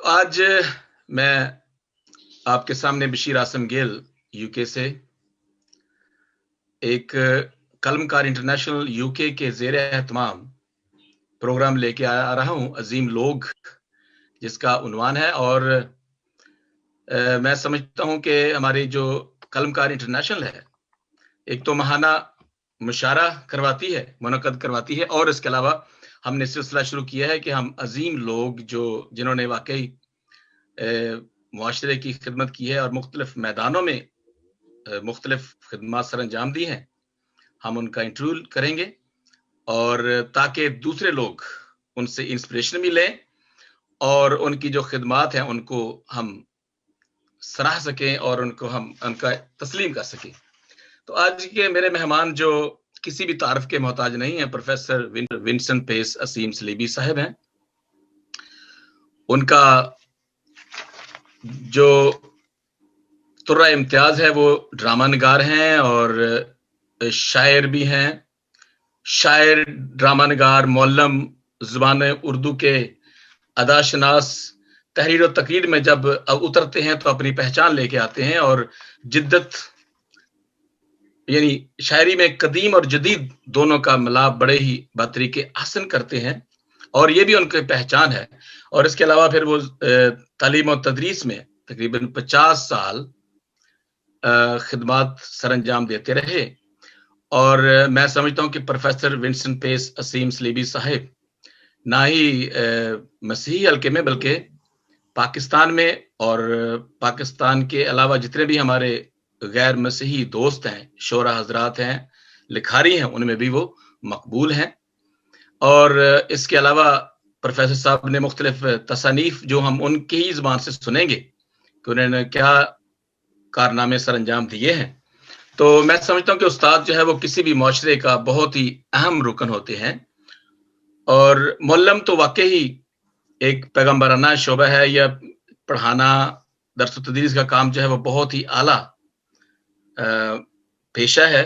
آج میں آپ کے سامنے بشیر آسم گیل یوکے سے ایک قلم کار انٹرنیشنل یوکے کے زیر اہتمام پروگرام لے کے آ رہا ہوں، عظیم لوگ جس کا عنوان ہے، اور میں سمجھتا ہوں کہ ہماری جو قلم کار انٹرنیشنل ہے ایک تو ماہانہ مشاعرہ کرواتی ہے، منعقد کرواتی ہے، اور اس کے علاوہ ہم نے سلسلہ شروع کیا ہے کہ ہم عظیم لوگ جنہوں نے واقعی معاشرے کی خدمت کی ہے اور مختلف میدانوں میں مختلف خدمات سر انجام دی ہیں، ہم ان کا انٹرویو کریں گے، اور تاکہ دوسرے لوگ ان سے انسپریشن بھی لیں اور ان کی جو خدمات ہیں ان کو ہم سراہ سکیں اور ان کا تسلیم کر سکیں۔ تو آج کے میرے مہمان جو کسی بھی تعارف کے محتاج نہیں ہیں، پروفیسر ونسٹن پیس اسیم سلیبی صاحب ہیں۔ ان کا جو طرہ امتیاز ہے وہ ڈرامہ نگار ہیں اور شاعر بھی ہیں، شاعر، ڈرامہ نگار، معلم، زبان اردو کے ادا شناس، تحریر و تقریر میں جب اترتے ہیں تو اپنی پہچان لے کے آتے ہیں، اور جدت یعنی شاعری میں قدیم اور جدید دونوں کا ملاپ بڑے ہی بطریقے حسن کرتے ہیں، اور یہ بھی ان کی پہچان ہے۔ اور اس کے علاوہ پھر وہ تعلیم و تدریس میں تقریباً 50 سال خدمات سر انجام دیتے رہے، اور میں سمجھتا ہوں کہ پروفیسر ونسٹن پیس اسیم سلیبی صاحب نہ ہی مسیحی حلقے میں بلکہ پاکستان میں اور پاکستان کے علاوہ جتنے بھی ہمارے غیر مسیحی دوست ہیں، شعراء حضرات ہیں، لکھاری ہیں، ان میں بھی وہ مقبول ہیں۔ اور اس کے علاوہ پروفیسر صاحب نے مختلف تصانیف جو ہم ان کی ہی زبان سے سنیں گے کہ انہوں نے کیا کارنامے سر انجام دیے ہیں۔ تو میں سمجھتا ہوں کہ استاد جو ہے وہ کسی بھی معاشرے کا بہت ہی اہم رکن ہوتے ہیں، اور معلم تو واقعی ایک پیغمبرانہ شعبہ ہے، یا پڑھانا، درس و تدریس کا کام جو ہے وہ بہت ہی اعلیٰ پیشہ ہے،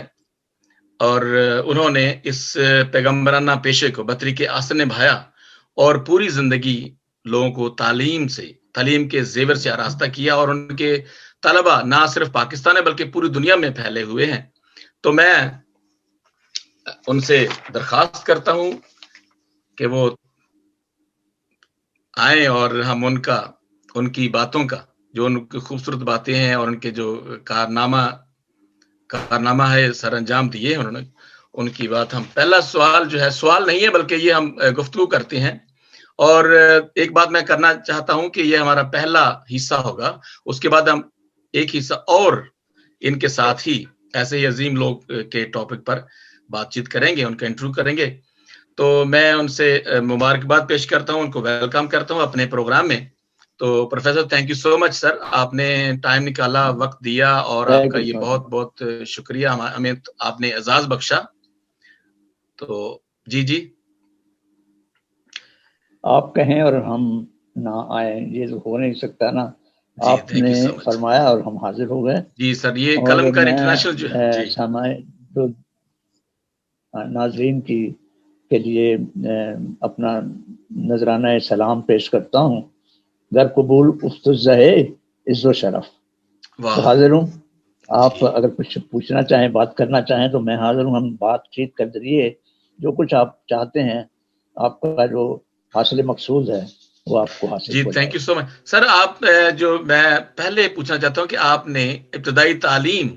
اور انہوں نے اس پیغمبرانہ پیشے کو بطریقے آسن نبھایا اور پوری زندگی لوگوں کو تعلیم کے زیور سے آراستہ کیا، اور ان کے طلبہ نہ صرف پاکستان ہے بلکہ پوری دنیا میں پھیلے ہوئے ہیں۔ تو میں ان سے درخواست کرتا ہوں کہ وہ آئیں اور ہم ان کی باتوں کا، جو ان کی خوبصورت باتیں ہیں اور ان کے جو کارنامہ ہے سر انجام دیے انہوں نے، ان کی بات ہم پہلا سوال جو ہے، سوال نہیں ہے بلکہ یہ ہم گفتگو کرتے ہیں۔ اور ایک بات میں کرنا چاہتا ہوں کہ یہ ہمارا پہلا حصہ ہوگا، اس کے بعد ہم ایک حصہ اور ان کے ساتھ ہی ایسے ہی عظیم لوگ کے ٹاپک پر بات چیت کریں گے، ان کا انٹرویو کریں گے۔ تو میں ان سے مبارکباد پیش کرتا ہوں، ان کو ویلکم کرتا ہوں اپنے پروگرام میں۔ تو پروفیسر تھینک یو سو مچ سر، آپ نے ٹائم نکالا، وقت دیا، اور آپ کا یہ بہت بہت شکریہ، ہمیں آپ نے اعزاز بخشا۔ تو جی آپ کہیں اور ہم نہ آئیں، یہ تو ہو نہیں سکتا نا۔ آپ نے فرمایا اور ہم حاضر ہو گئے۔ جی سر، یہ قلم کار انٹرنیشنل جو ہے ناظرین کے لیے اپنا نذرانہ سلام پیش کرتا ہوں۔ در قبول افتزہ عز و شرف، تو حاضر ہوں۔ آپ اگر کچھ پوچھنا چاہیں، بات کرنا چاہیں تو میں حاضر ہوں۔ ہم بات چیت کر ذریعے جو کچھ آپ چاہتے ہیں، آپ کا جو حاصل مقصود ہے وہ آپ کو حاصل جی تھینک یو سو مچ سر۔ آپ جو میں پہلے پوچھنا چاہتا ہوں کہ آپ نے ابتدائی تعلیم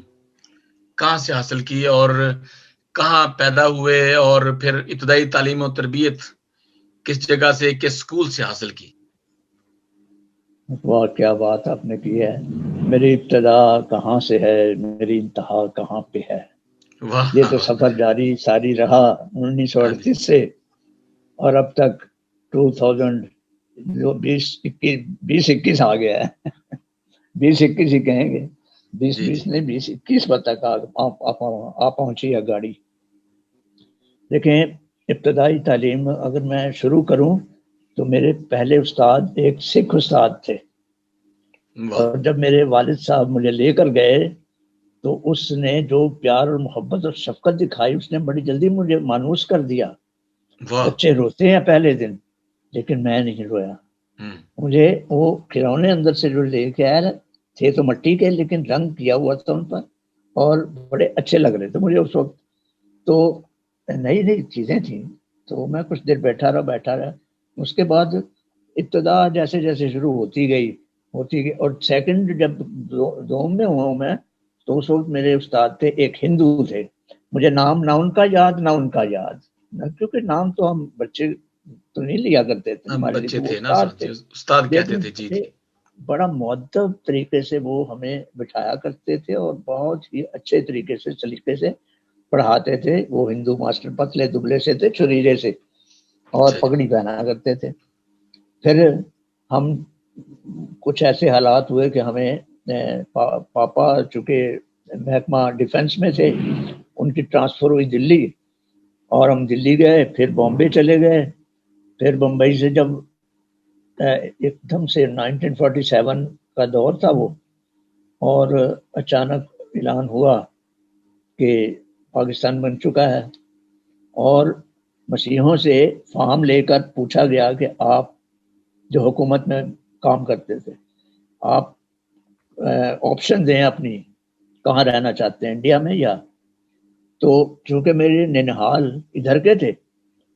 کہاں سے حاصل کی اور کہاں پیدا ہوئے، اور پھر ابتدائی تعلیم و تربیت کس جگہ سے، کس اسکول سے حاصل کی؟ واہ، کیا بات آپ نے کی ہے۔ میری ابتدا کہاں سے ہے، میری انتہا کہاں پہ ہے، یہ تو سفر جاری ساری رہا 1938 سے اور اب تک 2021 آ گیا ہے۔ 2021 ہی کہیں گے، 2020 نہیں، 2021 تک آ پہنچی ہے گاڑی۔ دیکھیں، ابتدائی تعلیم اگر میں شروع کروں تو میرے پہلے استاد ایک سکھ استاد تھے، اور جب میرے والد صاحب مجھے لے کر گئے تو اس نے جو پیار اور محبت اور شفقت دکھائی، اس نے بڑی جلدی مجھے مانوس کر دیا۔ بچے روتے ہیں پہلے دن، لیکن میں نہیں رویا۔ مجھے وہ کھلونے اندر سے جو لے کے آیا تھے تو مٹی کے، لیکن رنگ کیا ہوا تھا ان پر اور بڑے اچھے لگ رہے تھے مجھے اس وقت. تو نئی نئی چیزیں تھیں. تو میں کچھ دیر بیٹھا رہا. اس کے بعد ابتدا جیسے جیسے شروع ہوتی گئی. اور سیکنڈ جب دوم میں ہوا میں تو اس وقت میرے استاد تھے، ایک ہندو تھے. مجھے نام نہ ان کا یاد نہ ان کا یاد، کیونکہ نام تو ہم بچے تو نہیں لیا کرتے تھے، ہمارے لیے بچے تو وہ تھے نا استاد سر تھے. جی، استاد کہتے لیکن تھے. جی جی بڑا مؤدب طریقے سے وہ ہمیں بٹھایا کرتے تھے اور بہت ہی اچھے طریقے سے پڑھاتے تھے. وہ ہندو ماسٹر پتلے دبلے سے تھے، چھریرے سے، اور اچھا جی. پگڑی پہنا کرتے تھے. پھر ہم کچھ ایسے حالات ہوئے کہ ہمیں پاپا چونکہ محکمہ ڈیفنس میں تھے، ان کی ٹرانسفر ہوئی دلی، اور ہم دلی گئے، پھر بامبے چلے گئے. پھر بمبئی سے جب ایک دم سے 1947 کا دور تھا وہ، اور اچانک اعلان ہوا کہ پاکستان بن چکا ہے، اور مسیحوں سے فارم لے کر پوچھا گیا کہ آپ جو حکومت میں کام کرتے تھے، آپ آپشن دیں اپنی، کہاں رہنا چاہتے ہیں، انڈیا میں یا. تو چونکہ میرے ننہال ادھر کے تھے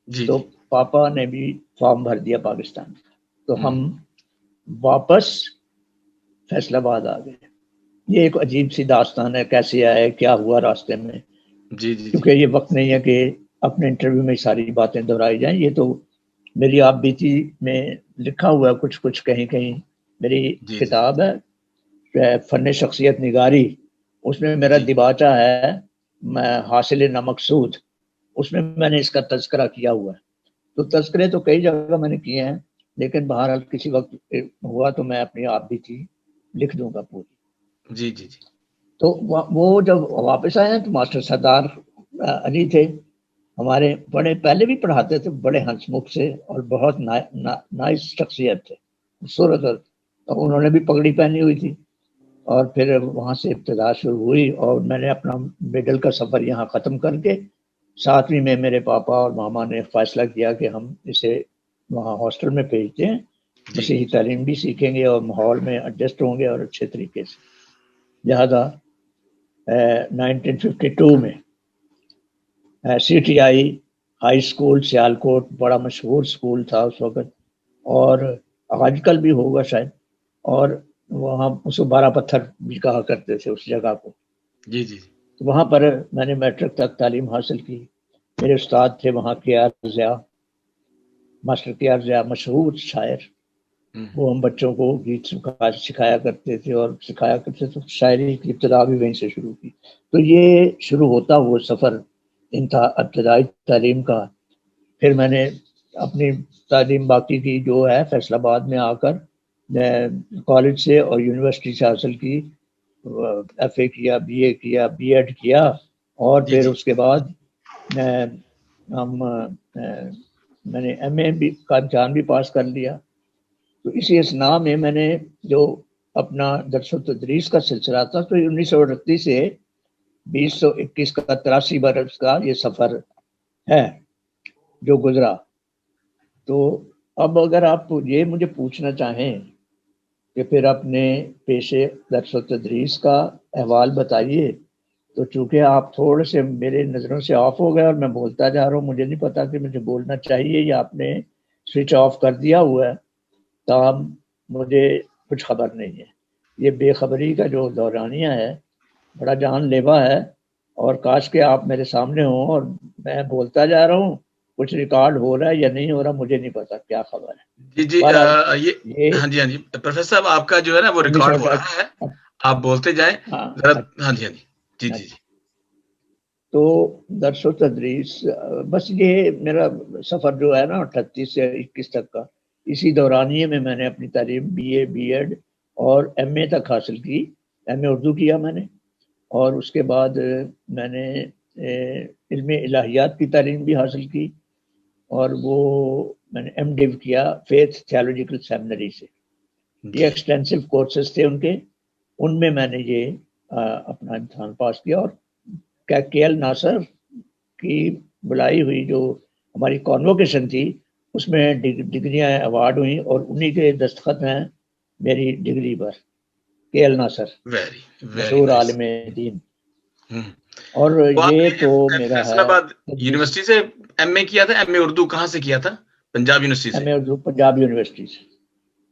جی تو جی. پاپا نے بھی فارم بھر دیا پاکستان. تو ہم واپس فیصل آباد آ گئے. یہ ایک عجیب سی داستان ہے، کیسے آئے، کیا ہوا راستے میں. جی جی. کیونکہ یہ وقت نہیں ہے کہ اپنے انٹرویو میں ساری باتیں دہرائی جائیں. یہ تو میری آپ بیتی میں لکھا ہوا ہے کچھ کچھ، کہیں کہیں. میری جی جی. کتاب ہے فن شخصیت نگاری، اس میں میرا جی دباچہ ہے میں حاصل نہ مقصود، اس میں میں نے اس کا تذکرہ کیا ہوا ہے. تو تذکرے تو کئی جگہ میں نے کیے ہیں، لیکن بہرحال کسی وقت ہوا تو میں اپنی آپ بیتی لکھ دوں گا پوری. جی جی. جی تو وہ جب واپس آئے ہیں تو ماسٹر سردار علی تھے ہمارے، بڑے پہلے بھی پڑھاتے تھے، بڑے ہنس مکھ سے اور بہت نائس شخصیت تھے، خوبصورت. انہوں نے بھی پگڑی پہنی ہوئی تھی. اور پھر وہاں سے ابتدا شروع ہوئی، اور میں نے اپنا مڈل کا سفر یہاں ختم کر کے 7ویں میں میرے پاپا اور ماما نے فیصلہ کیا کہ ہم اسے وہاں ہاسٹل میں بھیجتے ہیں، جی. مسیحی تعلیم بھی سیکھیں گے اور ماحول میں ایڈجسٹ ہوں گے اور اچھے طریقے سے. لہذا 1952 میں C T I high school Sialkot, بڑا مشہور اسکول تھا اس وقت، اور آج کل بھی ہوگا شاید. اور وہاں اس کو 12 پتھر بھی کہا کرتے تھے اس جگہ کو. جی جی. وہاں پر میں نے میٹرک تک تعلیم حاصل کی. میرے استاد تھے وہاں کے ضیاء، ماسٹر کے ضیاء، مشہور شاعر. وہ ہم بچوں کو گیت سکھایا کرتے تھے، اور سکھایا کرتے تھے شاعری کی ابتدا بھی وہیں سے شروع کی. تو یہ شروع ہوتا وہ سفر ابتدائی تعلیم کا. پھر میں نے اپنی تعلیم باقی کی جو ہے فیصل آباد میں آ کر کالج سے اور یونیورسٹی سے حاصل کی. ایف اے کیا، بی اے کیا، بی ایڈ کیا، اور جی پھر جی. اس کے بعد میں نے ایم اے بھی کا امتحان بھی پاس کر لیا. تو اسی اسنا میں نے جو اپنا درس و تدریس کا سلسلہ تھا، تو 1938 سے 2021 کا 83 برس کا یہ سفر ہے جو گزرا. تو اب اگر آپ یہ مجھے پوچھنا چاہیں کہ پھر اپنے پیشے درس و تدریس کا احوال بتائیے، تو چونکہ آپ تھوڑے سے میرے نظروں سے آف ہو گئے اور میں بولتا جا رہا ہوں، مجھے نہیں پتا کہ مجھے بولنا چاہیے یا آپ نے سوئچ آف کر دیا ہوا ہے، تاہم مجھے کچھ خبر نہیں ہے. یہ بے خبری کا جو دورانیہ ہے بڑا جان لیوا ہے، اور کاش کہ آپ میرے سامنے ہوں اور میں بولتا جا رہا ہوں. کچھ ریکارڈ ہو رہا ہے یا نہیں ہو رہا مجھے نہیں پتا، کیا خبر ہے. جی جی. بہرحال یہ ہاں جی ہاں جی پروفیسر صاحب، آپ کا جو ہے نا وہ ریکارڈ ہو رہا ہے، آپ بولتے جائیں ذرا. ہاں جی ہاں جی. جی جی. تو درس و تدریس بس یہ میرا سفر جو ہے نا 38 سے 21 تک کا، اسی دورانیے میں نے اپنی تعلیم بی اے، بی ایڈ اور ایم اے تک حاصل کی. ایم اے اردو کیا میں نے، اور اس کے بعد میں نے علم الہیات کی تعلیم بھی حاصل کی، اور وہ میں نے ایم ڈیو کیا فیتھ تھیالوجیکل سیمنری سے. یہ ایکسٹینسو کورسز تھے ان کے، ان میں نے یہ اپنا امتحان پاس کیا. اور کے ایل ناصر کی بلائی ہوئی جو ہماری کانووکیشن تھی، اس میں ڈگریاں ایوارڈ ہوئیں اور انہی کے دستخط ہیں میری ڈگری پر، کے ایل ناصر، مشہور عالم دین. اور یہ تو میرا فیصل ہے آباد یونیورسٹی سے ایم اے کیا تھا. ایم اے اردو کہاں سے کیا تھا؟ پنجاب یونیورسٹی سے. ایم اے اردو پنجاب یونیورسٹی سے.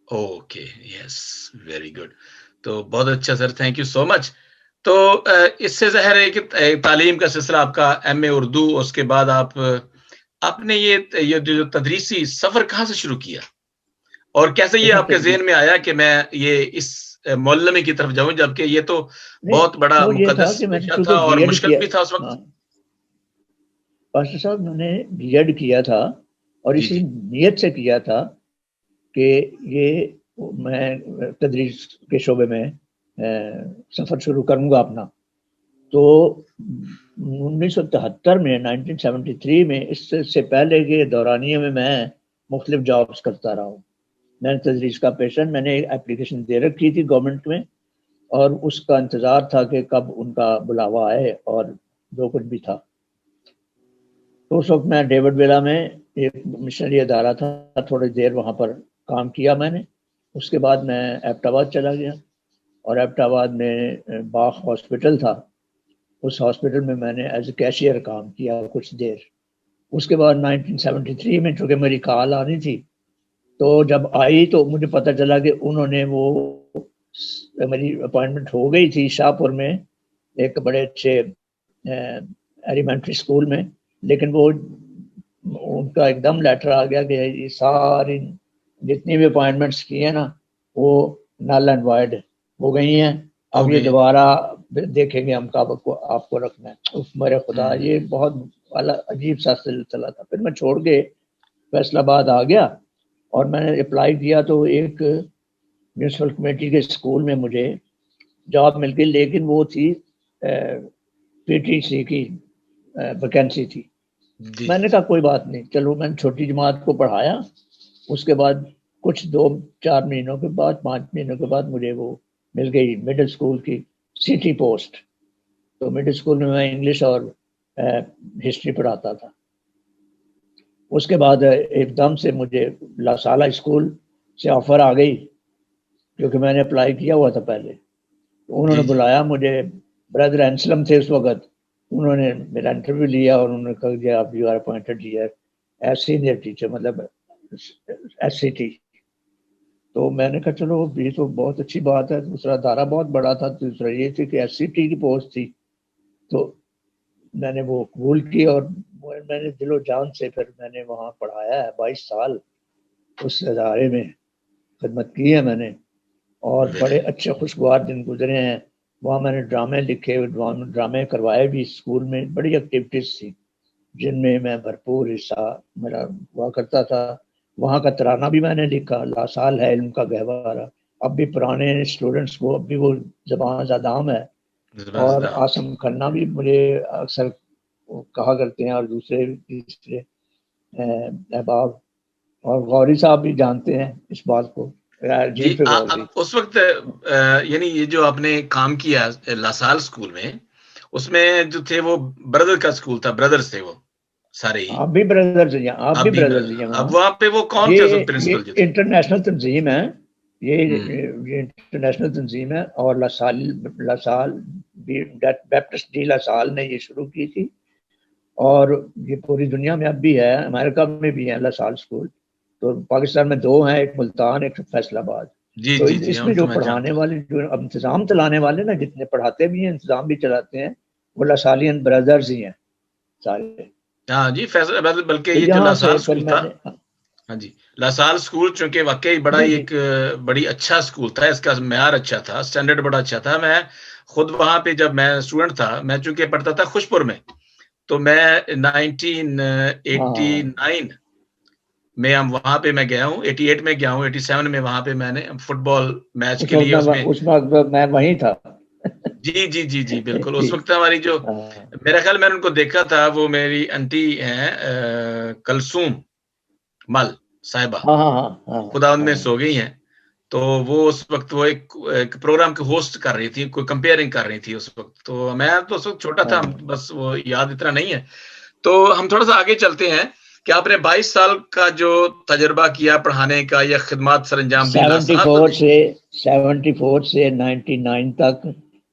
اوکے، یس، ویری گڈ. تو بہت اچھا سر، تھینک یو سو مچ. تو اس سے ظاہر ہے کہ تعلیم کا سلسلہ آپ کا ایم اے اردو، اس کے بعد آپ نے یہ جو تدریسی سفر کہاں سے شروع کیا اور کیسے یہ آپ کے ذہن میں آیا کہ میں یہ اس معلمی کی طرف جاؤں، جبکہ یہ تو بہت بڑا مقدس پیشہ تھا اور مشکل بھی تھا اس وقت؟ پاسٹر صاحب میں نے بی ایڈ کیا تھا اور اسی نیت سے کیا تھا کہ یہ میں تدریس کے شعبے میں سفر شروع کروں گا اپنا. تو 1973 میں 1973 میں اس سے پہلے کے دورانیے میں مختلف جابس کرتا رہا ہوں. میں نے تدریس کا پیشن، میں نے ایک اپلیکیشن دے رکھی تھی گورنمنٹ میں اور اس کا انتظار تھا کہ کب ان کا بلاوا آئے اور جو کچھ بھی تھا. تو اس وقت میں ڈیوڈ ویلا میں ایک مشنری ادارہ تھا، تھوڑی دیر وہاں پر کام کیا میں نے. اس کے بعد میں ایبٹ آباد چلا گیا اور ایبٹ آباد میں باغ ہاسپٹل تھا، اس ہاسپٹل میں میں نے ایز اے کیشیئر کام کیا کچھ دیر. اس کے بعد 1973 میں چونکہ میری کال آنی تھی تو جب آئی تو مجھے پتہ چلا کہ انہوں نے وہ میری اپائنٹمنٹ ہو گئی تھی شاہ پور میں ایک بڑے اچھے ایلیمنٹری اسکول میں، لیکن وہ ان کا ایک دم لیٹر آ گیا کہ یہ ساری جتنی بھی اپائنٹمنٹس کی ہیں نا وہ نل اینڈ وائڈ ہو گئی ہیں، اب یہ دوبارہ دیکھیں گے ہم کب آپ کو رکھنا ہے. میرے خدا، یہ بہت عجیب سا سلسلہ تھا. پھر میں چھوڑ کے فیصل آباد آ گیا اور میں نے اپلائی کیا تو ایک میونسپل کمیٹی کے اسکول میں مجھے جاب مل گئی، لیکن وہ تھی پی ٹی سی کی ویکینسی تھی. میں نے کہا کوئی بات نہیں، چلو میں نے چھوٹی جماعت کو پڑھایا. اس کے بعد کچھ 2-4 مہینوں کے بعد 5 مہینوں کے بعد مجھے وہ مل گئی مڈل اسکول کی سٹی پوسٹ. تو مڈل اسکول میں انگلش اور ہسٹری پڑھاتا تھا. اس کے بعد ایک دم سے مجھے لاسالہ اسکول سے آفر آ گئی کیونکہ میں نے اپلائی کیا ہوا تھا پہلے. انہوں نے بلایا مجھے، بردر انسلم تھے اس وقت، انہوں نے میرا انٹرویو لیا اور انہوں نے کہا کہ آپ you are appointed here as senior teacher, مطلب ایس سی ٹی. تو میں نے کہا چلو یہ تو بہت اچھی بات ہے. دوسرا ادارہ بہت بڑا تھا، دوسرا یہ تھی کہ ایس سی ٹی کی پوسٹ تھی. تو میں نے وہ قبول کی اور میں نے دل و جان سے پھر میں نے وہاں پڑھایا ہے. 22 سال اس ادارے میں خدمت کی ہے میں نے اور بڑے اچھے خوشگوار دن گزرے ہیں. وہاں میں نے ڈرامے لکھے، ڈرامے کروائے بھی. اسکول میں بڑی ایکٹیویٹیز تھی جن میں میں بھرپور حصہ میرا ہوا کرتا تھا. وہاں کا ترانہ بھی میں نے لکھا، لاسال ہے علم کا گہوارہ. اب بھی پرانے اسٹوڈنٹس کو اب بھی وہ زبان زدام ہے. اور آسم کھنہ بھی مجھے اکثر کہا کرتے ہیں اور دوسرے تیسرے احباب اور غوری صاحب بھی جانتے ہیں اس بات کو. جی اس وقت یعنی یہ جو آپ نے کام کیا لاسال اسکول میں، اس میں جو تھے وہ بردر کا اسکول تھا، بردرز تھے وہ سارے ہی. آپ بھی بردرز ہیں، آپ بھی بردرز ہیں. اب وہاں پہ وہ کون تھے پرنسپل؟ یہ انٹرنیشنل تنظیم ہے، یہ انٹرنیشنل تنظیم ہے اور لاسال بیپٹسٹ ڈی لاسال نے یہ شروع کی تھی اور یہ پوری دنیا میں اب بھی ہے. امریکہ میں بھی ہے لاسال اسکول. تو پاکستان میں 2 ہیں، ایک ملتان ایک فیصل آباد. تو اس میں جو پڑھانے والے جو انتظام چلانے والے نا، جتنے پڑھاتے بھی ہیں انتظام بھی چلاتے ہیں، وہ لاسالین بردرز ہی ہیں سارے. ہاں جی فیصل، بلکہ یہ جو لاسال اسکول تھا، ہاں جی لاسال اسکول چونکہ واقعی بڑا ایک بڑی اچھا اسکول تھا. اس کا معیار اچھا تھا، اسٹینڈرڈ بڑا اچھا تھا. میں خود وہاں پہ جب میں اسٹوڈنٹ تھا، میں چونکہ پڑھتا تھا خوشپور میں، تو میں 1989 میں وہاں پہ میں گیا ہوں، 88 میں گیا ہوں، 87 میں وہاں پہ میں نے فٹ بال میچ کے لیے اس وقت میں وہیں تھا. جی بالکل. اس وقت ہماری جو میرا خیال میں نے ان کو دیکھا تھا، وہ میری انٹی ہیں کلثوم مل صاحبہ، خدا ان میں سو گئی ہیں. تو وہ اس وقت وہ ایک پروگرام کے ہوسٹ کر رہی تھی، کوئی کمپیئرنگ کر رہی تھی اس وقت. تو میں تو اس وقت چھوٹا تھا، بس وہ یاد اتنا نہیں ہے. تو ہم تھوڑا سا آگے چلتے ہیں کہ آپ نے 22 سال کا جو تجربہ کیا پڑھانے کا یا خدمات سر انجام دی 74 سے 99 تک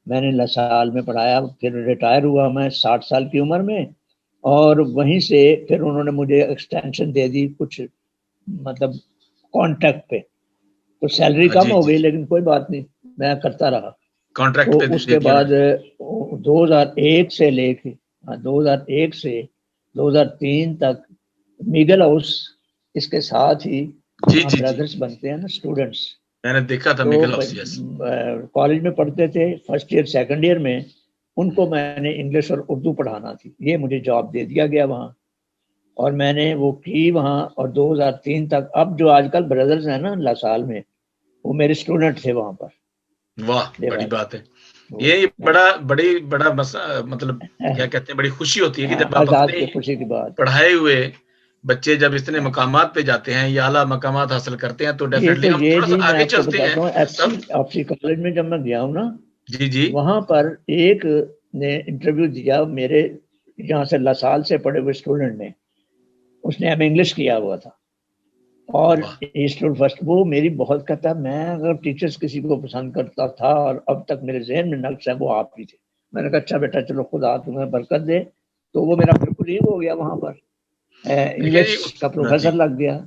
میں نے لسال میں پڑھایا. پھر ریٹائر ہوا میں 60 سال کی عمر میں, اور وہیں سے پھر انہوں نے مجھے ایکسٹینشن دے دی کچھ مطلب کانٹریکٹ پہ. تو سیلری کم ہو گئی لیکن کوئی بات نہیں, میں کرتا رہا. کانٹریکٹ پہ اس کے بعد 2001 سے لے کے 2001 سے 2003 تک میگل ہاؤس, اس کے ساتھ ہی برادرز بنتے ہیں نا اسٹوڈنٹس, میں نے دیکھا تھا میگل ہاؤس کالج میں پڑھتے تھے فرسٹ ایئر سیکنڈ ایئر میں, ان کو میں نے انگلش اور اردو پڑھانا تھی. یہ مجھے جاب دے دیا گیا وہاں, اور میں نے وہ کی وہاں. اور 2003 تک اب جو آج کل برادرز ہیں نا لاسال میں, وہ میرے اسٹوڈنٹ تھے وہاں پر. واہ بڑی بات ہے یہ, بڑا مطلب کیا کہتے ہیں, بڑی خوشی ہوتی ہے کہ جب آپ خوشی کی بات پڑھائے ہوئے بچے جب اتنے مقامات پہ جاتے ہیں یا اعلیٰ مقامات حاصل کرتے ہیں تو ڈیفینیٹلی ہم تھوڑا سا آگے چلتے ہیں. ایف سی کالج میں جب میں گیا ہوں نا, جی وہاں پر ایک نے انٹرویو دیا میرے یہاں سے لاسال سے پڑھے ہوئے اسٹوڈنٹ نے, اس نے انگلش کیا ہوا تھا اور اسٹوڈنٹ فرسٹ. وہ میری بہت کہتا ہے, میں اگر ٹیچرز کسی کو پسند کرتا تھا اور اب تک میرے ذہن میں نقش ہے وہ آپ ہی تھے. میں نے کہا اچھا بیٹا چلو خدا تمہیں برکت دے. تو وہ میرا بالکل ہی ہو گیا, وہاں پر انگلش کا پروفیسر لگ گیا.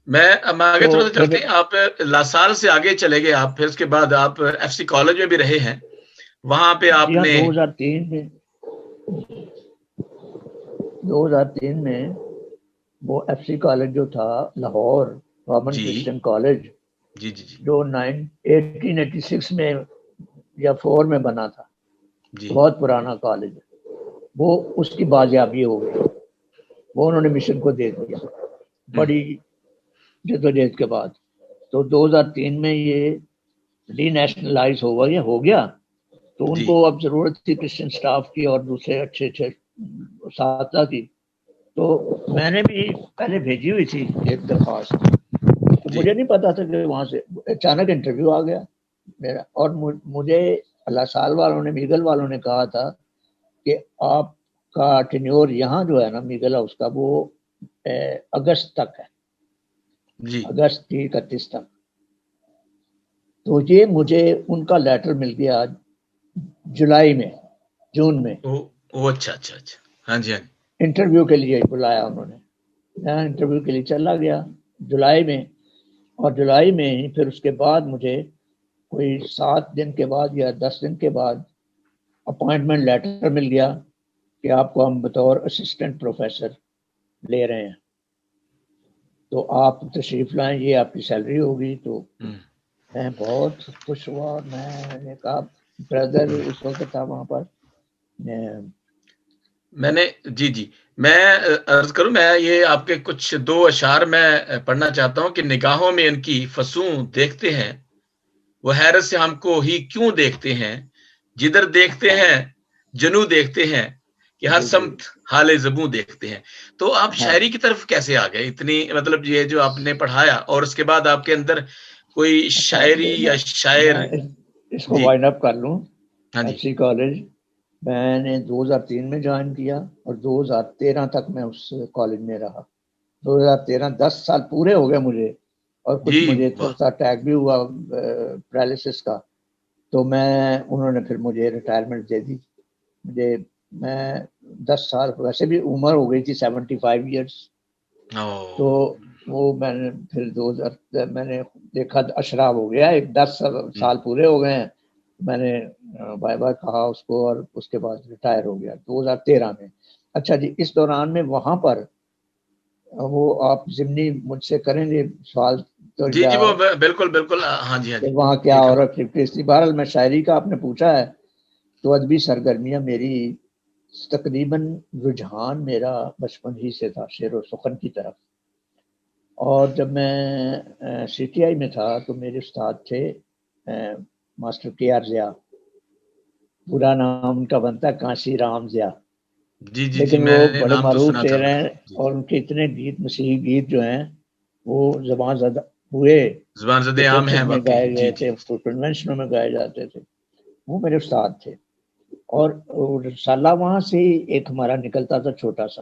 میں آگے تھوڑا سا چلتے ہیں, آپ لاسال سے آگے چلے گئے آپ, پھر اس کے بعد آپ ایف سی کالج میں بھی رہے ہیں, وہاں پہ آپ نے 2003 میں وہ ایف سی کالج جو تھا لاہور کامن کرسچن کالج, جو 1886 میں یا 4 میں بنا تھا, بہت پرانا کالج ہے, وہ اس کی بازیابی ہو گئی. وہ انہوں نے مشن کو دے دیا بڑی جدوجہد کے بعد. تو 2003 میں یہ ڈی نیشنلائز ہو گیا. تو ان کو اب ضرورت تھی کرسچن سٹاف کی اور دوسرے اچھے اساتذہ کی. تو میں نے بھی پہلے بھیجی ہوئی تھی ایک درخواست, مجھے نہیں پتا تھا کہ وہاں سے اچانک انٹرویو آ گیا میرا. اور مجھے لاسال والوں نے, میگل والوں نے کہا تھا کہ آپ کا ٹینیور یہاں جو ہے نا میگل ہاؤس کا, وہ اگست تک ہے, اگست 31 تک. تو یہ مجھے ان کا لیٹر مل گیا جون میں. اچھا ہاں جی, انٹرویو کے لیے بلایا انہوں نے, میں انٹرویو کے لیے چلا گیا جولائی میں. اور جولائی میں ہی پھر اس کے بعد مجھے کوئی 7 دن کے بعد یا 10 دن کے بعد اپوائنٹمنٹ لیٹر مل گیا کہ آپ کو ہم بطور اسسٹنٹ پروفیسر لے رہے ہیں, تو آپ تشریف لائیں, یہ آپ کی سیلری ہوگی. تو میں بہت خوش ہوا. میں نے کہا بردر اس وقت تھا وہاں پر, میں نے میں عرض کروں, میں یہ آپ کے کچھ 2 اشعار میں پڑھنا چاہتا ہوں کہ نگاہوں میں ان کی فسوں دیکھتے ہیں, وہ حیرت سے ہم کو ہی کیوں دیکھتے ہیں, جدھر دیکھتے ہیں جنو دیکھتے ہیں, کہ ہر سمت حال زبوں دیکھتے ہیں. تو آپ شاعری کی طرف کیسے آ گئے اتنی, مطلب یہ جو آپ نے پڑھایا اور اس کے بعد آپ کے اندر کوئی شاعری یا شاعر. اس کو وائنڈ اپ کر لوں. ایف سی کالج میں نے 2003 میں جوائن کیا اور 2013 تک میں اس کالج میں رہا. 2013 10 سال پورے ہو گئے مجھے, اور کچھ مجھے تھوڑا سا اٹیک بھی ہوا پیرالسس کا. تو انہوں نے پھر مجھے ریٹائرمنٹ دے دی. میں 10 سال, ویسے بھی عمر ہو گئی تھی 75 ایئرس. تو وہ میں نے پھر میں نے دیکھا اشراف ہو گیا, 10 سال پورے ہو گئے ہیں. میں نے بائے بائے کہا اس کو, اور اس کے بعد ریٹائر ہو گیا 2013 میں. اچھا جی, اس دوران میں وہاں پر وہ آپ ضمنی مجھ سے کریں گے سوال تو وہ بالکل ہاں جی وہاں کیا ہو رہا ہے. بہرحال میں شاعری کا آپ نے پوچھا ہے, تو ادبی سرگرمیاں میری تقریباً رجحان میرا بچپن ہی سے تھا شعر و سخن کی طرف. اور جب میں سی ٹی آئی میں تھا تو میرے استاد تھے ماسٹر کے آر ضیاء, پورا نام ان کا بنتا ہے کانسی رام ضیاء. لیکن وہ بڑے معروف شاعر ہیں, اور ان کے اتنے گیت, مسیحی گیت جو ہیں وہ زبان زدہ ہوئے, زبان زدے عام ہیں, میں گائے گئے تھے, کنونشنوں میں گائے جاتے تھے. وہ میرے استاد تھے. اور رسالہ وہاں سے ایک ہمارا نکلتا تھا چھوٹا سا,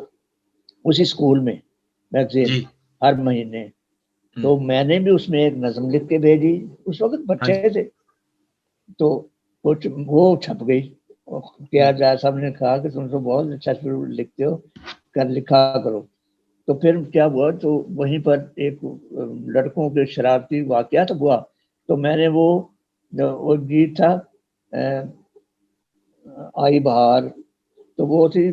اسی اسکول میں میگزین جی ہر مہینے. تو میں نے بھی اس میں ایک نظم لکھ کے بھیجی. اس وقت بچے تھے تو وہ چھپ گئی. کیا جائے صاحب نے کہا کہ تم تو بہت اچھا لکھتے ہو, لکھا کرو. تو پھر کیا ہوا, تو وہیں پر ایک لڑکوں کے شرارتی واقعات ہوا. تو میں نے وہ گیت تھا آئی بہار, تو وہ تھی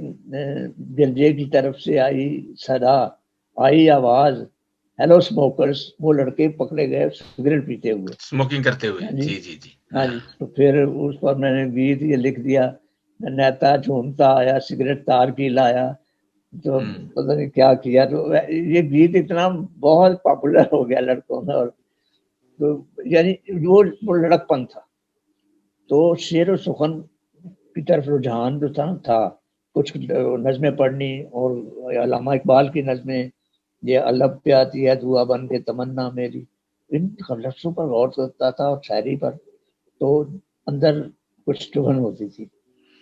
دلجے کی طرف سے آئی صدا, آئی آواز, ہیلو اسموکرس. وہ لڑکے پکڑے گئے سگریٹ پیتے ہوئے, اسموکنگ کرتے ہوئے. جی جی جی. ہاں جی. تو پھر اس پر میں نے گیت یہ لکھ دیا, نیتا جھومتا آیا سگریٹ تار کی لایا. تو پتہ نہیں کیا کیا. تو یہ گیت اتنا بہت پاپولر ہو گیا لڑکوں میں. اور تو یعنی وہ لڑک پن تھا. تو شعر و سخن کی طرف رجحان جو تھا کچھ نظمیں پڑھنی, اور علامہ اقبال کی نظمیں, یہ الب پہ آتی ہے دعا بن کے تمنا میری, ان لفظوں پر غور کرتا تھا اور شاعری پر. تو اندر کچھ چبھن ہوتی تھی.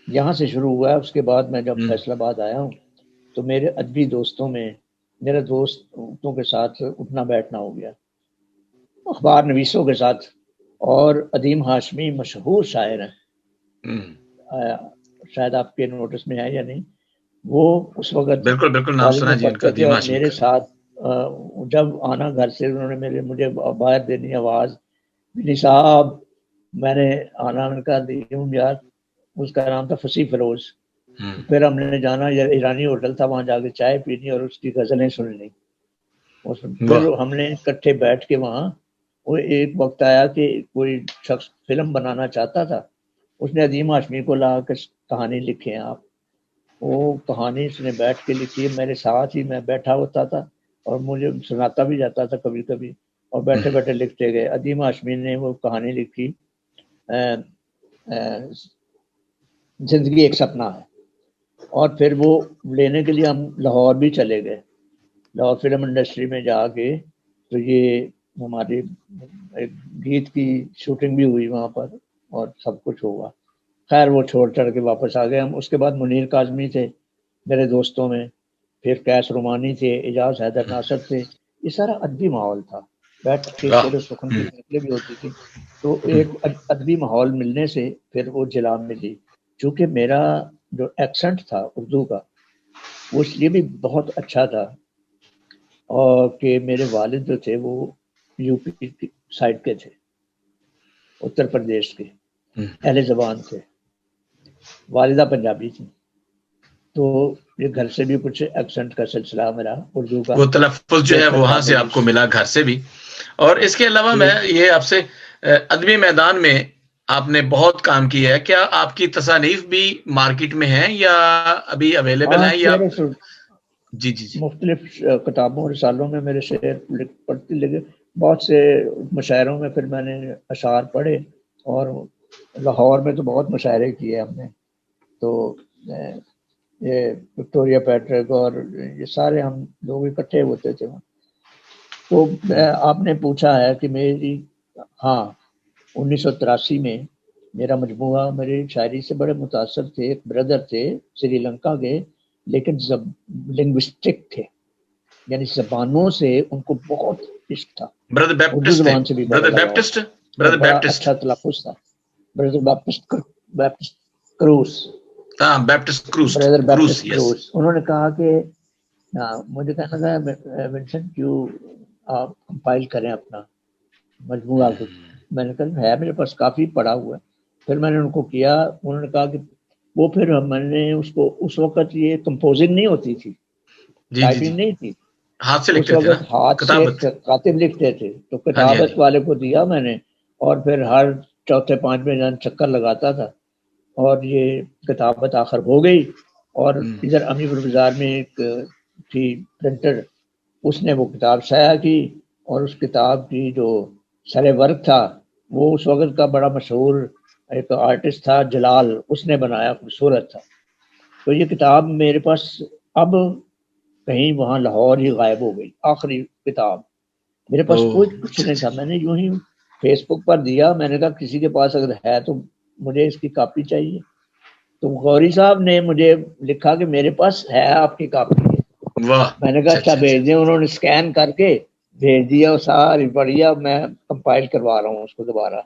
یہاں سے شروع ہوا ہے. اس کے بعد میں جب فیصل آباد آیا ہوں تو میرے ادبی دوستوں میں میرے دوستوں کے ساتھ اٹھنا بیٹھنا ہو گیا, اخبار نویسوں کے ساتھ. اور عدیم ہاشمی مشہور شاعر ہیں, شاید آپ کے نوٹس میں ہے یا نہیں. وہ اس وقت بالکل بالکل نام کالج سنا میں جی ان کا, پڑھتے تھے, عدیم اور ہاشمی میرے کا. ساتھ جب آنا گھر سے انہوں نے مجھے باہر دینی آواز, بلی صاحب میں نے آنا, ان کا دیوں یار. اس کا نام تھا فصیح فیروز. پھر ہم نے جانا ایرانی ہوٹل تھا, وہاں جا کے چائے پینی اور اس کی غزلیں سننی. پھر ہم نے اکٹھے بیٹھ کے وہاں, وہ ایک وقت آیا کہ کوئی شخص فلم بنانا چاہتا تھا. اس نے عدیم ہاشمی کو لا کے کہانی لکھے ہیں آپ. وہ کہانی اس نے بیٹھ کے لکھی ہے, میرے ساتھ ہی میں بیٹھا ہوتا تھا اور مجھے سناتا بھی جاتا تھا کبھی کبھی, اور بیٹھے بیٹھے لکھتے گئے. عدیم ہاشمی نے وہ کہانی لکھی زندگی ایک سپنا ہے. اور پھر وہ لینے کے لیے ہم لاہور بھی چلے گئے. لاہور فلم انڈسٹری میں جا کے تو یہ ہماری ایک گیت کی شوٹنگ بھی ہوئی وہاں پر, اور سب کچھ ہوا. خیر وہ چھوڑ چڑھ کے واپس آ گئے ہم. اس کے بعد منیر کاظمی تھے میرے دوستوں میں, پھر قیس رومانی تھے, اعجاز حیدر ناصر تھے. یہ سارا ادبی ماحول تھا. بیٹھ کے شعر و سخن کی محفلیں بھی ہوتی تھی. تو ایک ادبی ماحول ملنے سے پھر وہ جلا ملی. چونکہ میرا جو ایکسنٹ تھا اردو کا وہ اس لیے بھی بہت اچھا تھا, اور کہ میرے والد جو تھے وہ یو پی سائڈ کے تھے, اتر پردیش کے اہل زبان تھے. والدہ پنجابی تھی. تو یہ گھر سے بھی کچھ ایکسنٹ کا سلسلہ میرا اردو کا, وہ تلفظ جو ہے وہاں سے آپ کو ملا گھر سے بھی. اور اس کے علاوہ میں یہ آپ سے ادبی میدان میں آپ نے بہت کام کیا ہے, کیا آپ کی تصانیف بھی مارکیٹ میں ہیں یا ابھی اویلیبل ہیں یا؟ جی جی جی. مختلف کتابوں رسالوں میں میرے شعر پڑھتی لگے. بہت سے مشاعروں میں پھر میں نے اشعار پڑھے, اور لاہور میں تو بہت مشاعرے کیے ہم نے. تو یہ وکٹوریا پیٹرک اور یہ سارے ہم لوگ اکٹھے ہوتے تھے وہاں. تو آپ نے پوچھا ہے کہ میری, ہاں 1983 میں میرا مجموعہ میری شاعری سے بڑے متاثر تھے. ایک بردر تھے سری لنکا کے, لیکن لنگوسٹک تھے, یعنی زبانوں سے ان کو بہت عشق تھا. اردو زبان سے بھی بڑا لگاؤ تھا, اور بڑا اچھا تلفظ تھا. بردر بیپٹسٹ کروس, بردر بیپٹسٹ کروس. انہوں نے کہا کہ مجھے کہنا تھا ونسنٹ کیوں آپ کمپائل کریں اپنا مجموعہ کو. میں نے کہا ہے میرے پاس کافی پڑا ہوا ہے. پھر میں نے ان کو کیا. انہوں نے کہا کہ وہ پھر میں نے اس کو, اس وقت یہ کمپوزنگ نہیں ہوتی تھی, ٹائپنگ نہیں تھی, ہاتھ سے اس لکھتے تھے نا, وقت ہاتھ سے کاتب لکھتے تھے. تو کتابت والے کو دیا میں نے, اور پھر ہر چوتھے پانچویں جان چکر لگاتا تھا, اور یہ کتابت آخر ہو گئی. اور ادھر امی بازار میں ایک تھی پرنٹر, اس نے وہ کتاب شائع کی, اور اس کتاب کی جو سر ورق تھا وہ اس وقت کا بڑا مشہور ایک آرٹسٹ تھا جلال, اس نے بنایا, خوبصورت تھا. تو یہ کتاب میرے پاس اب کہیں وہاں لاہور ہی غائب ہو گئی. آخری کتاب میرے پاس کوئی کچھ نہیں تھا. میں نے یوں ہی فیس بک پر دیا, میں نے کہا کسی کے پاس اگر ہے تو مجھے اس کی کاپی چاہیے. تو غوری صاحب نے مجھے لکھا کہ میرے پاس ہے آپ کی کاپی. میں نے کہا اچھا بھیج دیں. انہوں نے اسکین کر کے بھیج دیا اور ساری بڑھیا. میں کمپائل کروا رہا ہوں اس کو دوبارہ.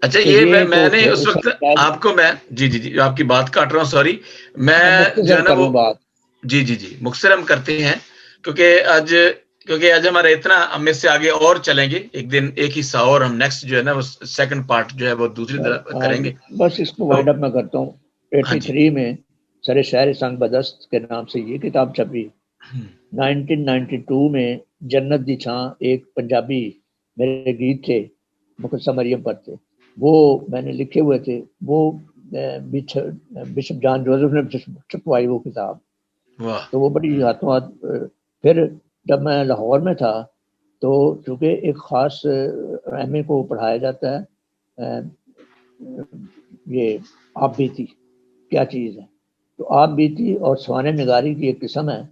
اچھا یہ میں نے اس وقت آپ کو میں جی آپ کی بات کاٹ رہا ہوں, سوری. میں جو ہے نا وہ جی مختصر کرتے ہیں کیونکہ آج ہمارا اتنا ہم اس سے آگے اور چلیں گے. ایک دن ایک حصہ اور ہم نیکسٹ جو ہے نا وہ سیکنڈ پارٹ جو ہے وہ دوسری طرف کریں گے. بس اس کو وائنڈ اپ میں کرتا ہوں. 83 میں سر شہر سنگ بدست کے نام سے یہ کتاب چھپی. 1992 میں جنت دی چھاں ایک پنجابی میرے گیت تھے مقدسہ مریم پر تھے, وہ میں نے لکھے ہوئے تھے. وہ بشپ جان جوزف نے چھپوائی وہ کتاب. تو وہ بڑی ہاتھوں ہاتھ. پھر جب میں لاہور میں تھا تو چونکہ ایک خاص ایم اے کو پڑھایا جاتا ہے یہ آپ بیتی کیا چیز ہے, تو آپ بیتی اور سوانح نگاری کی ایک قسم ہے.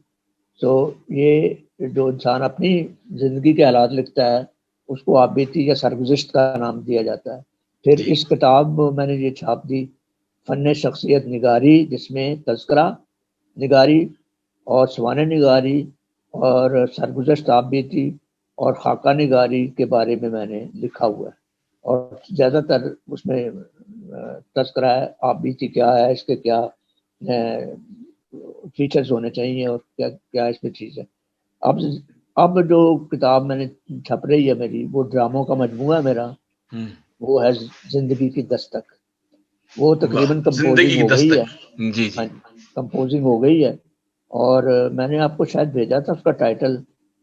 تو یہ جو انسان اپنی زندگی کے حالات لکھتا ہے اس کو آپ بیتی یا سرگزشت کا نام دیا جاتا ہے. پھر اس کتاب میں نے یہ چھاپ دی فن شخصیت نگاری, جس میں تذکرہ نگاری اور سوانح نگاری اور سرگزشت آپ بیتی اور خاکہ نگاری کے بارے میں نے لکھا ہوا ہے. اور زیادہ تر اس میں تذکرہ ہے آپ بیتی کیا ہے, اس کے کیا فیچرز ہونے چاہیے اور کیا اس میں چیز ہے. اب جو کتاب میں نے چھپ رہی ہے میری, وہ ڈراموں کا مجموعہ ہے میرا. وہ ہے زندگی کی دستک. وہ تقریباً کمپوزنگ ہو گئی ہے. کمپوزنگ ہو گئی ہے اور میں نے آپ کو شاید بھیجا تھا اس کا ٹائٹل.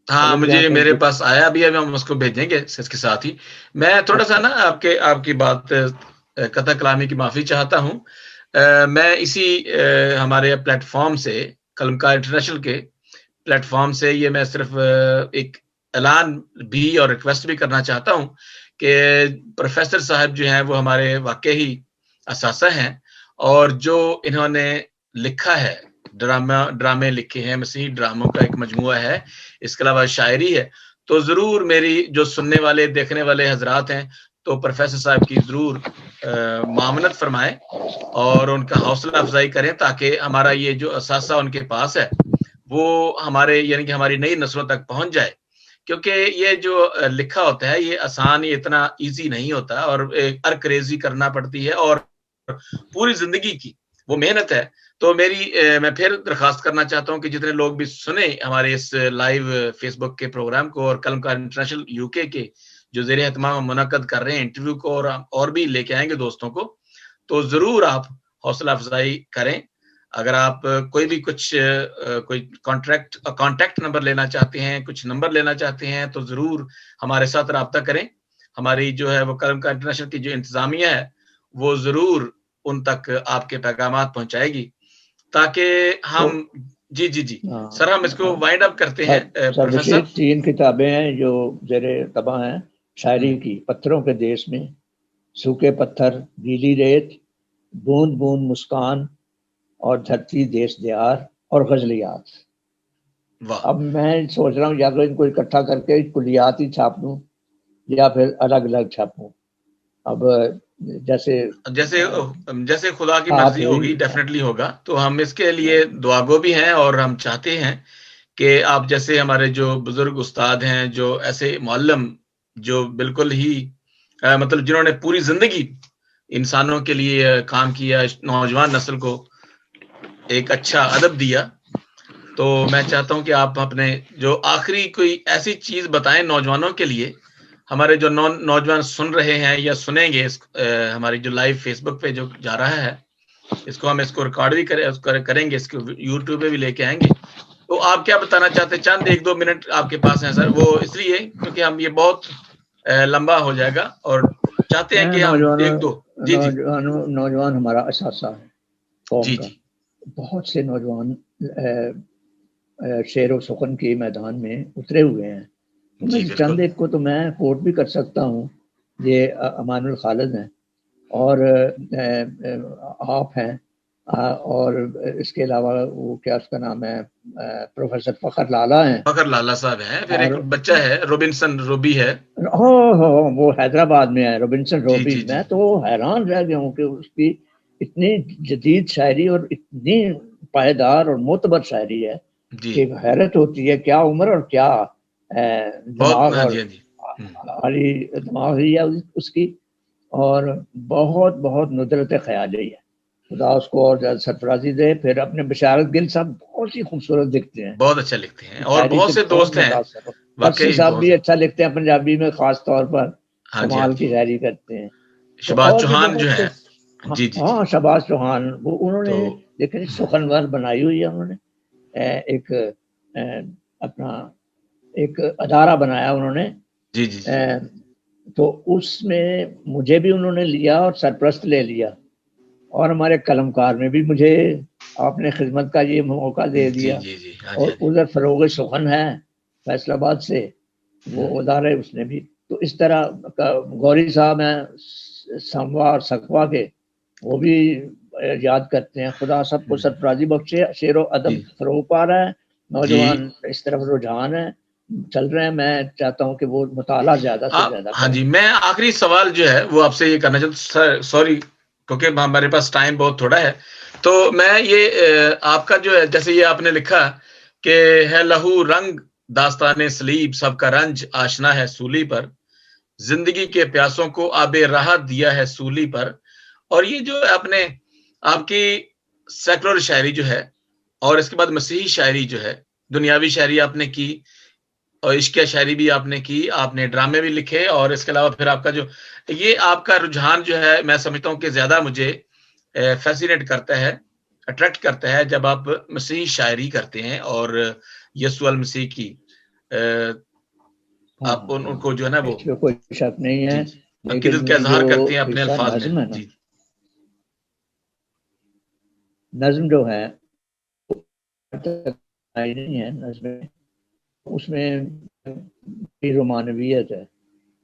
ہاں مجھے میرے پاس آیا بھی ہے, ہم اس کو بھیجیں گے اس کے ساتھ ہی. میں تھوڑا سا نا آپ کی بات قطع کلامی کی معافی چاہتا ہوں. میں اسی ہمارے پلیٹ فارم سے قلمکار انٹرنیشنل کے پلیٹ فارم سے یہ میں صرف ایک اعلان بھی اور ریکویسٹ بھی کرنا چاہتا ہوں کہ پروفیسر صاحب جو ہیں وہ ہمارے واقعی اساتذہ ہیں, اور جو انہوں نے لکھا ہے ڈرامے لکھے ہیں, مسیحی ڈراموں کا ایک مجموعہ ہے, اس کے علاوہ شاعری ہے. تو ضرور میری جو سننے والے دیکھنے والے حضرات ہیں تو پروفیسر صاحب کی ضرور معاونت فرمائیں اور ان کا حوصلہ افزائی کریں, تاکہ ہمارا یہ جو اثاثہ ان کے پاس ہے وہ ہمارے یعنی کہ ہماری نئی نسلوں تک پہنچ جائے. کیونکہ یہ جو لکھا ہوتا ہے یہ آسان, یہ اتنا ایزی نہیں ہوتا, اور ارکریزی کرنا پڑتی ہے اور پوری زندگی کی وہ محنت ہے. تو میں پھر درخواست کرنا چاہتا ہوں کہ جتنے لوگ بھی سنیں ہمارے اس لائیو فیس بک کے پروگرام کو اور قلمکار انٹرنیشنل یو کے جو زیر اہتمام منعقد کر رہے ہیں انٹرویو کو, اور بھی لے کے آئیں گے دوستوں کو, تو ضرور آپ حوصلہ افزائی کریں. اگر آپ کوئی بھی کوئی کانٹیکٹ نمبر لینا چاہتے ہیں, کچھ نمبر لینا چاہتے ہیں, تو ضرور ہمارے ساتھ رابطہ کریں. ہماری جو ہے وہ قلمکار انٹرنیشنل کی جو انتظامیہ ہے وہ ضرور ان تک آپ کے پیغامات پہنچائے گی, تاکہ ہم جی سر ہم اس کو وائنڈ اپ کرتے ہیں. پروفیسر 3 کتابیں ہیں جو زیر طبع ہیں شاعری کی. پتھروں کے دیس میں, سوکھے پتھر, گیلی ریت, بوند بوند مسکان, اور دھرتی دیس دیار, اور غزلیات. اب میں سوچ رہا ہوں یا تو ان کو اکٹھا کر کے کلیات ہی چھاپ دوں یا پھر الگ الگ چھاپوں. اب جیسے خدا کی مرضی ہوگی ڈیفینیٹلی ہوگا. تو ہم اس کے لیے دعا گو بھی ہیں, اور ہم چاہتے ہیں کہ آپ جیسے ہمارے جو بزرگ استاد ہیں, جو ایسے معلم جو بالکل ہی مطلب جنہوں نے پوری زندگی انسانوں کے لیے کام کیا, نوجوان نسل کو ایک اچھا ادب دیا, تو میں چاہتا ہوں کہ آپ اپنے جو آخری کوئی ایسی چیز بتائیں نوجوانوں کے لیے. ہمارے جو نوجوان سن رہے ہیں یا سنیں گے ہماری جو لائیو فیس بک پہ جو جا رہا ہے, اس کو ہم اس کو ریکارڈ بھی کریں گے, اس کو یوٹیوب پہ بھی لے کے آئیں گے. تو آپ کیا بتانا چاہتے ہیں؟ چند 1-2 منٹ آپ کے پاس ہیں سر. وہ اس لیے کیونکہ ہم یہ بہت لمبا ہو جائے گا, اور چاہتے ہیں کہ ہم 1-2 نوجوان ہمارا اثاثہ ہے قوم کا. بہت سے نوجوان شعر و سخن کے میدان میں اترے ہوئے ہیں. چند ایک کو تو میں کوٹ بھی کر سکتا ہوں. یہ امان الخالد ہیں, اور آپ ہیں, اور اس کے علاوہ وہ کیا اس کا نام ہے, پروفیسر فخر لالا ہیں. فخر لالا صاحب ہیں. پھر ایک بچہ ہے روبنسن روبی ہے, وہ حیدرآباد میں ہے, روبنسن روبی. میں تو حیران رہ گیا ہوں کہ اس کی اتنی جدید شاعری اور اتنی پائیدار اور معتبر شاعری ہے. جی کہ حیرت ہوتی ہے کیا عمر اور کیا بہت. دماغ ہاں اور جی ہاں جی. عالی دماغ ہی ہے اس کی، اور بہت بہت ندرت خیالی ہے. خدا اس کو اور زیادہ سرفرازی دے. پھر اپنے بشارت گل صاحب بہت ہی خوبصورت دکھتے ہیں، بہت اچھا لکھتے ہیں اور شاعری بہت سے سے بہت دوست ہیں متاثر. ترسی واقعی صاحب بہت. بھی اچھا لکھتے ہیں پنجابی میں، خاص طور پر ہاں جی ہاں کمال جی. کی شاعری کرتے ہیں. تو شباز اور بھی چوہان جو بہت سے. ہے. جی جی جی. ہاں شباز چوہان، وہ انہوں تو نے لیکن سخنور بنائی ہوئی ہے. انہوں نے ایک اپنا ایک ادارہ بنایا انہوں نے. جی جی جی. تو اس میں مجھے بھی انہوں نے لیا اور سرپرست لے لیا، اور ہمارے قلمکار میں بھی مجھے آپ نے خدمت کا یہ موقع دے جی دیا. جی جی. ہاں جی اور ہاں جی. ادھر فروغ سخن ہے فیصل آباد سے، وہ ادارے اس نے بھی. تو اس طرح گوری صاحب ہیں ساموا اور سکوا کے، وہ بھی یاد کرتے ہیں. خدا سب کو سرفرازی بخشے. شعر و ادب جی فروغ پا رہا ہے، جی. نوجوان اس طرف رجحان ہے چل رہے ہیں. میں چاہتا ہوں کہ وہ مطالعہ زیادہ سے زیادہ ہاں کریں. جی. میں آخری سوال جو ہے وہ آپ سے یہ کرنا چاہتا ہوں، سوری کیونکہ ہمارے پاس ٹائم بہت تھوڑا ہے. تو میں یہ آپ کا جو ہے جیسے یہ آپ نے لکھا کہ ہے لہو رنگ داستان سلیب سب کا رنج آشنا ہے سولی پر، زندگی کے پیاسوں کو آب راحت دیا ہے سولی پر. اور یہ جو آپ کی سیکولر شاعری جو ہے، اور اس کے بعد مسیحی شاعری جو ہے، دنیاوی شاعری آپ نے کی، اور عشق شاعری بھی آپ نے کی، آپ نے ڈرامے بھی لکھے، اور اس کے علاوہ پھر آپ کا جو یہ آپ کا رجحان جو ہے میں سمجھتا ہوں کہ زیادہ مجھے فیسینیٹ کرتا ہے، اٹریکٹ کرتا ہے جب آپ مسیحی شاعری کرتے ہیں اور یسوع المسیح کی آپ ان کو جو ہے نا وہ اس میں کوئی شک نہیں ہے. جی جی عقیدت لیکن کا جو اظہار کرتے ہیں اپنے حصہ الفاظ میں. نظم ہے نا، جی نظم جو ہے نہیں ہے، نظم اس میں رومانویت ہے.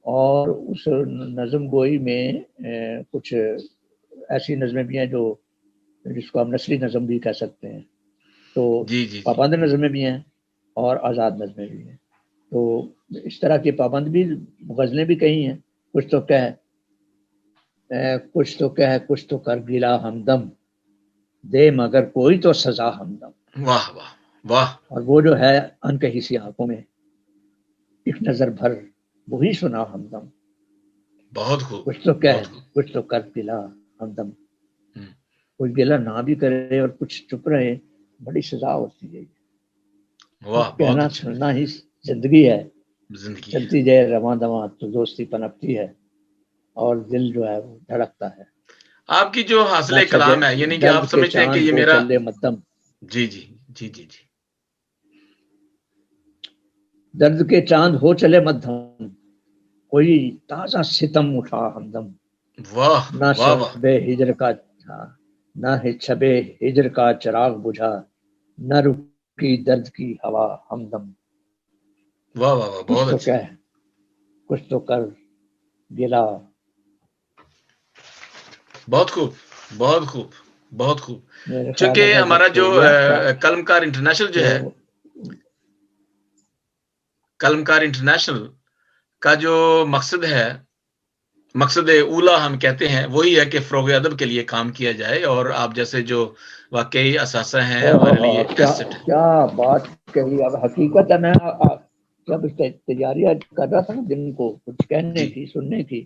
اور اس نظم گوئی میں کچھ ایسی نظمیں بھی ہیں جو جس کو ہم نثری نظم بھی کہہ سکتے ہیں. تو جی جی جی. پابند نظمیں بھی ہیں اور آزاد نظمیں بھی ہیں. تو اس طرح کی پابند بھی غزلیں بھی کئی ہیں. کچھ تو کچھ تو کر گلا ہمدم دے مگر کوئی تو سزا ہمدم. واہ واہ واہ. اور وہ جو ہے ان کہی سی آنکھوں میں ایک نظر بھر وہی سنا ہمدم. بہت خوب کچھ تو بہت خوب. کچھ تو کر گلا ہمدم. کوئی گلا نہ بھی کرے اور کچھ چپ رہے، بڑی سزا ہوتی ہے. واہ بہت کہنا اچھا. سننا ہی زندگی ہے، زندگی ہے. چلتی جائے رواں دواں تو دوستی پنپتی ہے، اور دل جو ہے وہ دھڑکتا ہے. آپ کی جو نہ حاصل چھبے کلام ہے یعنی کہ درد آپ کے سمجھتے ہیں کہ چاند یہ ہو میرا چلے مدم. جی جی جی جی جی. درد کے چاند ہو چلے مدھم، کوئی تازہ ستم اٹھا ہمدم. واہ نہ واہ واہ. شب ہجر کا نہ شب ہجر کا چراغ بجھا، نہ رکی درد کی ہوا ہمدم. واہ واہ واہ کچھ بہت تو اچھا. کچھ تو کر گلا. بہت خوب بہت خوب بہت خوب. میرے خیال میں چونکہ ہمارا وقت جو ہو گیا تھا قلمکار انٹرنیشنل جو تو ہے، قلمکار انٹرنیشنل کا جو مقصد اولا ہم کہتے ہیں وہی ہے کہ فروغ ادب کے لیے کام کیا جائے، اور آپ جیسے جو واقعی اثاثہ ہیں ہمارے لیے ایسٹ ہے. کیا بات کہی. اب حقیقت ہے میں جب تیاری کر رہا تھا نا دن کو کچھ کہنے جی کی سننے کی،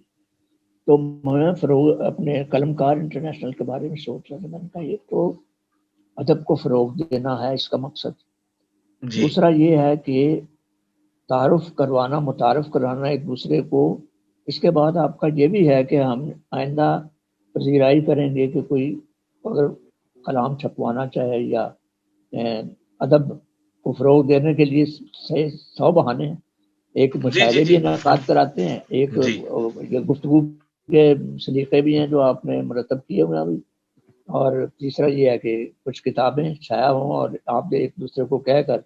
تو میں فروغ اپنے قلمکار انٹرنیشنل کے بارے میں سوچ رہا تھا. میں نے کہا یہ تو ادب کو فروغ دینا ہے اس کا مقصد. جی دوسرا یہ ہے کہ تعارف کروانا، متعارف کرانا ایک دوسرے کو. اس کے بعد آپ کا یہ بھی ہے کہ ہم آئندہ پذیرائی کریں گے کہ کوئی اگر کلام چھپوانا چاہے یا ادب کو فروغ دینے کے لیے 100 بہانے ہیں. ایک جی جی مشاعرے بھی جی انعقاد کراتے ہیں، ایک جی. گفتگو کے سلیقے بھی ہیں جو آپ نے مرتب کیے ہوئے ابھی. اور تیسرا یہ ہے کہ کچھ کتابیں شائع ہوں اور آپ ایک دوسرے کو کہہ کر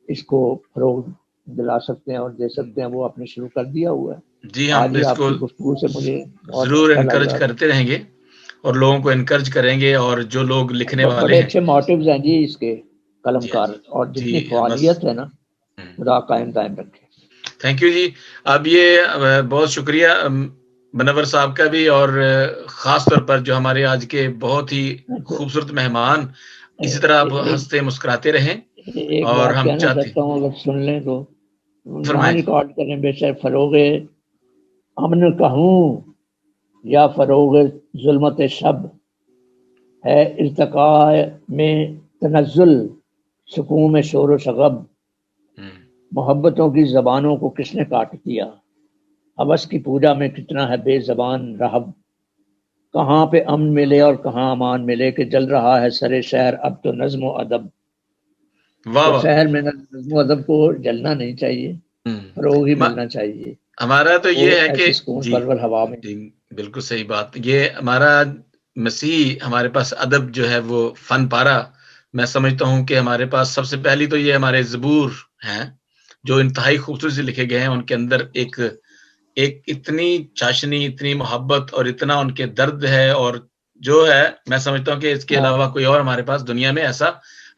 اس کو فروغ دلا سکتے ہیں اور دے سکتے ہیں. وہ آپ نے شروع کر دیا ہوا ہے. جی آج ہم ہی اس آپ کو کی گفتگو سے مجھے بہت ضرور اچھا لگ انکرج رہا کرتے رہیں گے اور لوگوں کو انکرج کریں گے، اور جو لوگ لکھنے تھا. والے بڑے ہیں. اچھے موٹیوز ہیں جی اس کے جی ہاں قلمکار، جی اور جی جتنی بس. فعالیت ہے نا خدا قائم رکھے. تھینک یو جی. اب یہ بہت شکریہ منور صاحب کا بھی، اور خاص طور پر جو ہمارے آج کے بہت ہی خوبصورت مہمان. اسی طرح آپ ہنستے مسکراتے رہیں. ایک اور بات ہم کہنا چاہتے چاہتا ہوں، اگر سن لیں تو نہ فرمائیں جی۔ ریکارڈ کریں، بے شک فروغ امن کہوں یا فروغ ظلمت شب ہے، ارتقاء میں تنزل سکون میں شور و شغب، محبتوں کی زبانوں کو کس نے کاٹ دیا، ہوس کی پوجا میں کتنا ہے بے زبان رہب، کہاں پہ امن ملے اور کہاں امان ملے، کہ جل رہا ہے سرے شہر اب تو نظم و ادب۔ واہ تو واہ۔ شہر میں نظم و ادب کو جلنا نہیں چاہیے، فروغ ہی ملنا چاہیے، ہمارا تو وہ یہ ہے کہ ایسی سکون جی پرور ہوا میں۔ جی بالکل صحیح بات، یہ ہمارا مسیح ہمارے پاس ادب جو ہے وہ فن پارا، میں سمجھتا ہوں کہ ہمارے پاس سب سے پہلی تو یہ ہمارے زبور ہیں جو انتہائی خوبصورتی سے لکھے گئے ہیں، ان کے اندر ایک اتنی چاشنی، اتنی محبت اور اتنا ان کے درد ہے، اور جو ہے میں سمجھتا ہوں کہ اس کے علاوہ کوئی اور ہمارے پاس دنیا میں ایسا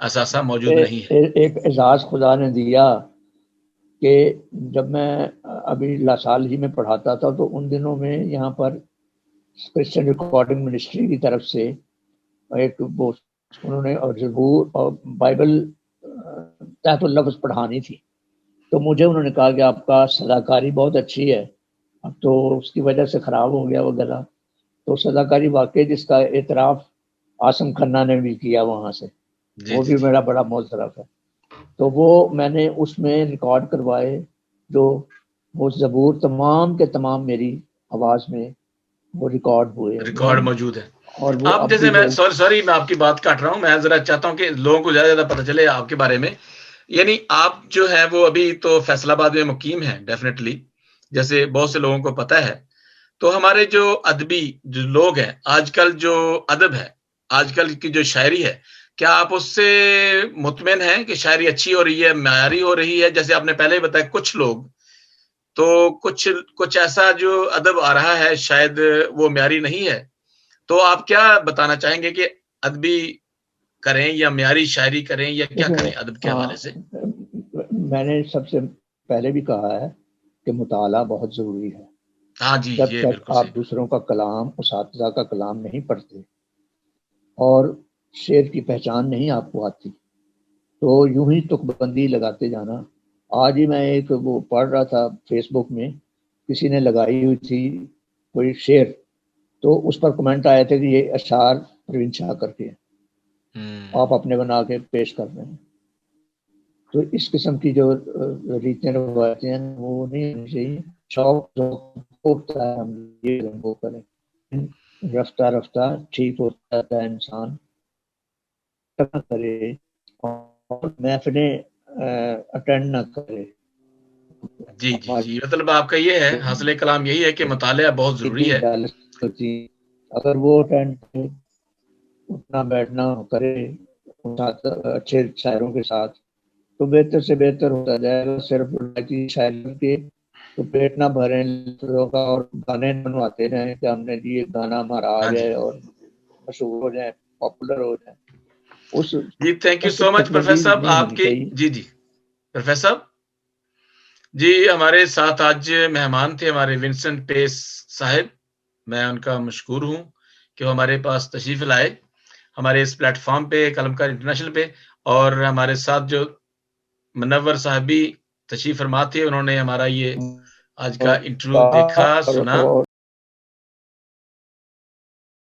اثاثہ موجود نہیں ہے۔ ایک اعزاز خدا نے دیا کہ جب میں ابھی لاسال ہی میں پڑھاتا تھا تو ان دنوں میں یہاں پر کرسچن ریکارڈنگ منسٹری کی طرف سے ایک انہوں نے اور زبور اور بائبل تحت اللفظ پڑھانی تھی، تو مجھے انہوں نے کہا کہ آپ کا صداکاری بہت اچھی ہے، اب تو اس کی وجہ سے خراب ہو گیا وہ گلا، تو صداکاری واقعی جس کا اعتراف عاصم کھنہ نے بھی کیا وہاں سے، وہ بھی میرا بڑا معترف ہے، تو وہ میں نے اس میں ریکارڈ کروائے، جو وہ زبور تمام کے تمام میری آواز میں وہ ریکارڈ ہوئے، ریکارڈ موجود ہے۔ اور وہ آپ اب جیسے بھی میں لوگ سوری میں آپ کی بات کاٹ رہا ہوں، میں ذرا چاہتا ہوں کہ لوگوں کو زیادہ پتہ چلے آپ کے بارے میں، یعنی آپ جو ہے وہ ابھی تو فیصل آباد میں مقیم ہیں ڈیفینیٹلی، جیسے بہت سے لوگوں کو پتہ ہے، تو ہمارے جو ادبی جو لوگ ہیں، آج کل جو ادب ہے، آج کل کی جو شاعری ہے، کیا آپ اس سے مطمئن ہیں کہ شاعری اچھی ہو رہی ہے، معیاری ہو رہی ہے؟ جیسے آپ نے پہلے ہی بتایا کچھ لوگ تو کچھ ایسا جو ادب آ رہا ہے شاید وہ معیاری نہیں ہے، تو آپ کیا بتانا چاہیں گے کہ ادبی کریں یا معیاری شاعری کریں یا کیا کریں ادب کے حوالے سے؟ میں نے سب سے پہلے بھی کہا ہے کہ مطالعہ بہت ضروری ہے، ہاں جی، جب یہ تک بالکل صحیح آپ دوسروں کا کلام، اساتذہ کا کلام نہیں پڑھتے اور شعر کی پہچان نہیں آپ کو آتی، تو یوں ہی تک بندی لگاتے جانا۔ آج ہی میں ایک وہ پڑھ رہا تھا فیس بک میں، کسی نے لگائی ہوئی تھی کوئی شعر، تو اس پر کمنٹ آئے تھے کہ یہ اشعار پروین شاہ کر کے آپ اپنے بنا کے پیش کر رہے ہیں، تو اس قسم کی جو ریتیں روایتیں ہیں وہ نہیں ہونی چاہیے، شوق ہوتا ہے ہم یہ وہ کریں، رفتہ رفتہ ٹھیک ہوتا ہے انسان کرے اور محفلیں اٹینڈ نہ کرے۔ جی جی جی، مطلب آپ کا یہ ہے، حاصل کلام یہی ہے کہ مطالعہ بہت ضروری ہے۔ اگر وہ اٹینڈ کرے، اٹھنا بیٹھنا کرے اچھے شاعروں کے ساتھ، تو بہتر سے بہتر ہوتا جائے گا۔ صرف شاعری کے تو پیٹ نہ بھریں کا اور گانے بنواتے رہیں کہ ہم نے یہ گانا ہمارا آ جائے اور مشہور ہو جائے، پاپولر ہو جائے، اس جی thank you so much professor صاحب نہیں آپ ہونی کی۔ چاہیے۔ جی جی پروفیسر صاحب جی، ہمارے ساتھ آج مہمان تھے ہمارے ونسنٹ پیس صاحب، میں ان کا مشکور ہوں کہ وہ ہمارے پاس تشریف لائے ہمارے اس پلیٹ فارم پہ، قلم کار انٹرنیشنل پہ، اور ہمارے ساتھ جو منور صاحب بھی تشریف فرما تھے، انہوں نے ہمارا یہ آج کا انٹرویو دیکھا، سنا۔